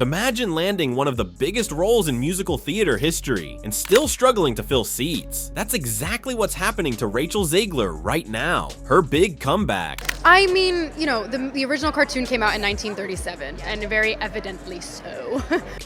Imagine landing one of the biggest roles in musical theater history and still struggling to fill seats. That's exactly what's happening to Rachel Zegler right now. Her big comeback. I mean, the original cartoon came out in 1937, and very evidently so.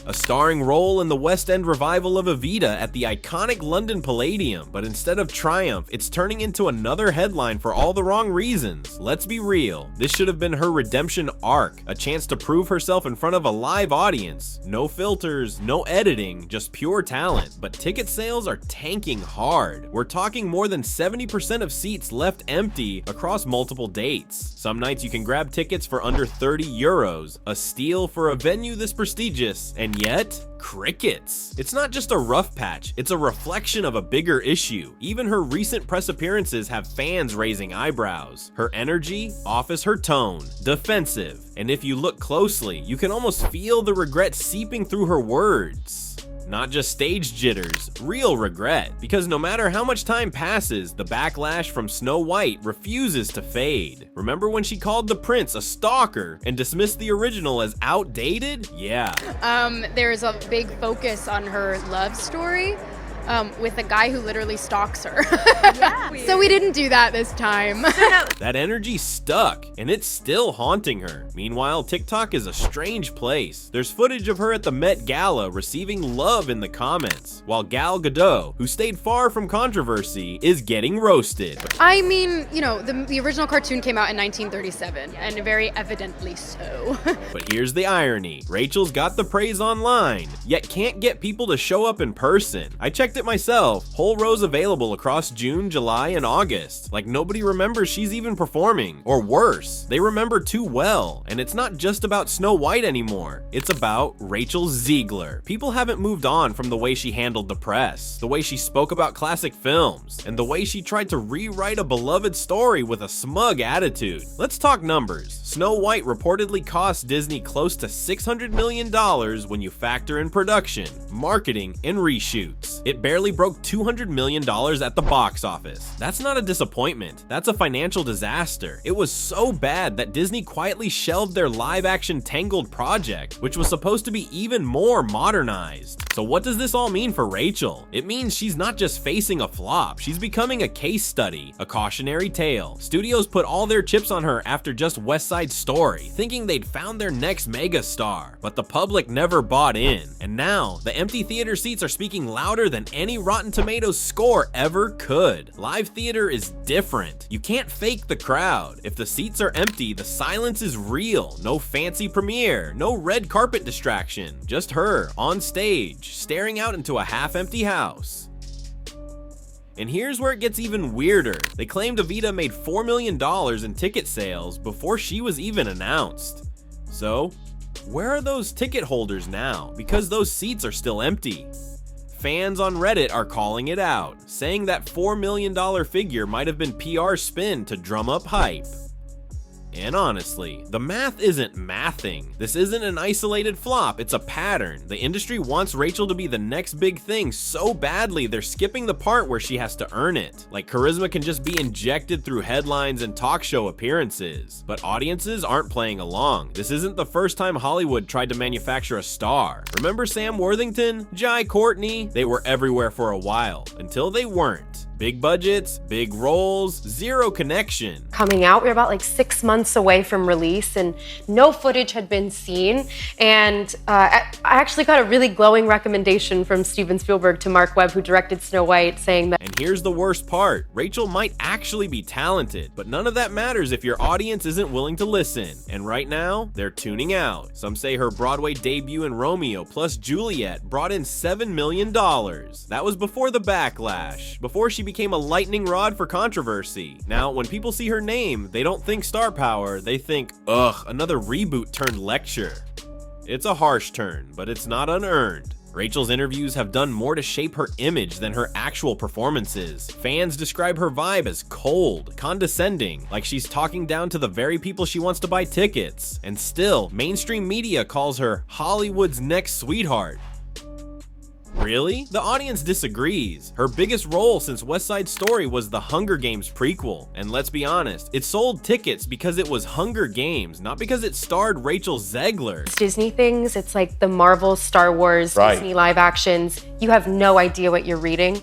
A starring role in the West End revival of Evita at the iconic London Palladium, but instead of triumph, it's turning into another headline for all the wrong reasons. Let's be real, this should have been her redemption arc, a chance to prove herself in front of a live audience. No filters, no editing, just pure talent, but ticket sales are tanking hard. We're talking more than 70% of seats left empty across multiple dates. Some nights you can grab tickets for under 30 euros, a steal for a venue this prestigious, and yet, crickets. It's not just a rough patch, it's a reflection of a bigger issue. Even her recent press appearances have fans raising eyebrows. Her energy off as her tone, defensive, and if you look closely, you can almost feel the regret seeping through her words. Not just stage jitters, real regret, because no matter how much time passes, the backlash from Snow White refuses to fade. Remember when she called the prince a stalker and dismissed the original as outdated? Yeah. There's a big focus on her love story. With a guy who literally stalks her. Yeah. So we didn't do that this time. That energy stuck, and it's still haunting her. Meanwhile, TikTok is a strange place. There's footage of her at the Met Gala receiving love in the comments, while Gal Gadot, who stayed far from controversy, is getting roasted. I mean, the original cartoon came out in 1937, and very evidently so. But here's the irony. Rachel's got the praise online, yet can't get people to show up in person. I checked it myself. Whole rows available across June, July, and August. Like nobody remembers she's even performing. Or worse, they remember too well. And it's not just about Snow White anymore. It's about Rachel Zegler. People haven't moved on from the way she handled the press, the way she spoke about classic films, and the way she tried to rewrite a beloved story with a smug attitude. Let's talk numbers. Snow White reportedly cost Disney close to $600 million when you factor in production, marketing, and reshoots. It barely broke $200 million at the box office. That's not a disappointment, that's a financial disaster. It was so bad that Disney quietly shelved their live-action Tangled project, which was supposed to be even more modernized. So what does this all mean for Rachel? It means she's not just facing a flop, she's becoming a case study, a cautionary tale. Studios put all their chips on her after just West Side Story, thinking they'd found their next megastar, but the public never bought in. And now, the empty theater seats are speaking louder than any Rotten Tomatoes score ever could. Live theater is different. You can't fake the crowd. If the seats are empty, the silence is real. No fancy premiere, no red carpet distraction, just her on stage, staring out into a half-empty house. And here's where it gets even weirder. They claimed Evita made $4 million in ticket sales before she was even announced. So, where are those ticket holders now? Because those seats are still empty. Fans on Reddit are calling it out, saying that $4 million figure might have been PR spin to drum up hype. And honestly, the math isn't mathing. This isn't an isolated flop, it's a pattern. The industry wants Rachel to be the next big thing so badly they're skipping the part where she has to earn it. Like charisma can just be injected through headlines and talk show appearances. But audiences aren't playing along. This isn't the first time Hollywood tried to manufacture a star. Remember Sam Worthington? Jai Courtney? They were everywhere for a while, until they weren't. Big budgets, big roles, zero connection. Coming out, we were about like 6 months away from release and no footage had been seen. And I actually got a really glowing recommendation from Steven Spielberg to Mark Webb, who directed Snow White, saying that— And here's the worst part. Rachel might actually be talented, but none of that matters if your audience isn't willing to listen. And right now, they're tuning out. Some say her Broadway debut in Romeo plus Juliet brought in $7 million. That was before the backlash, before she became a lightning rod for controversy. Now, when people see her name, they don't think star power, they think, ugh, another reboot turned lecture. It's a harsh turn, but it's not unearned. Rachel's interviews have done more to shape her image than her actual performances. Fans describe her vibe as cold, condescending, like she's talking down to the very people she wants to buy tickets. And still, mainstream media calls her Hollywood's next sweetheart. Really? The audience disagrees. Her biggest role since West Side Story was the Hunger Games prequel. And let's be honest, it sold tickets because it was Hunger Games, not because it starred Rachel Zegler. Disney things, it's like the Marvel, Star Wars, Disney live actions. You have no idea what you're reading.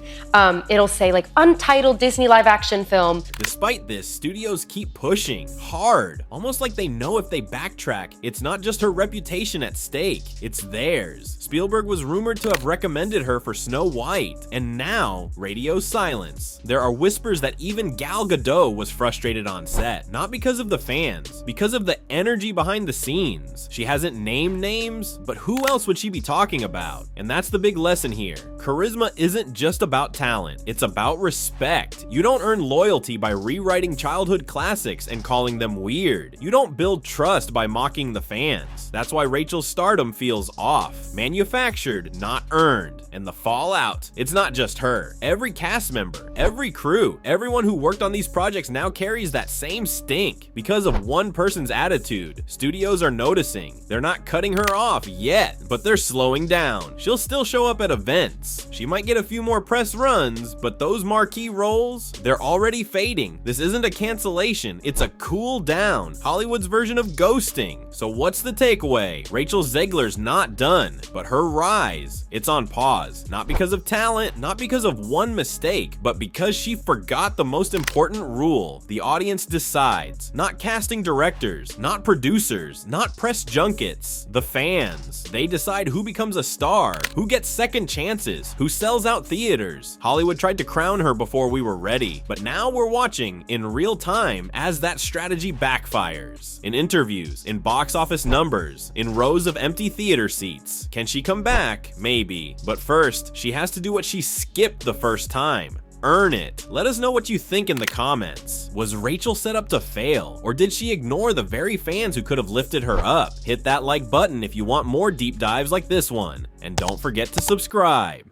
It'll say like untitled Disney live action film. Despite this, studios keep pushing hard, almost like they know if they backtrack, it's not just her reputation at stake, it's theirs. Spielberg was rumored to have recommended her for Snow White, and now radio silence. There are whispers that even Gal Gadot was frustrated on set, not because of the fans, because of the energy behind the scenes. She hasn't named names, but who else would she be talking about? And that's the big lesson here. Charisma isn't just about talent, it's about respect. You don't earn loyalty by rewriting childhood classics and calling them weird. You don't build trust by mocking the fans. That's why Rachel's stardom feels off. Manufactured, not earned. And the fallout, it's not just her. Every cast member, every crew, everyone who worked on these projects now carries that same stink because of one person's attitude. Studios are noticing. They're not cutting her off yet, but they're slowing down. She'll still show up at events. She might get a few more press runs, but those marquee roles, they're already fading. This isn't a cancellation, it's a cool down. Hollywood's version of ghosting. So what's the takeaway? Rachel Zegler's not done, but her rise, it's on pause. Not because of talent, not because of one mistake, but because she forgot the most important rule. The audience decides. Not casting directors, not producers, not press junkets. The fans. They decide who becomes a star, who gets second chances, who sells out theaters. Hollywood tried to crown her before we were ready, but now we're watching in real time as that strategy backfires. In interviews, in box office numbers, in rows of empty theater seats. Can she come back? Maybe. But first, she has to do what she skipped the first time. Earn it. Let us know what you think in the comments. Was Rachel set up to fail, or did she ignore the very fans who could have lifted her up? Hit that like button if you want more deep dives like this one, and don't forget to subscribe.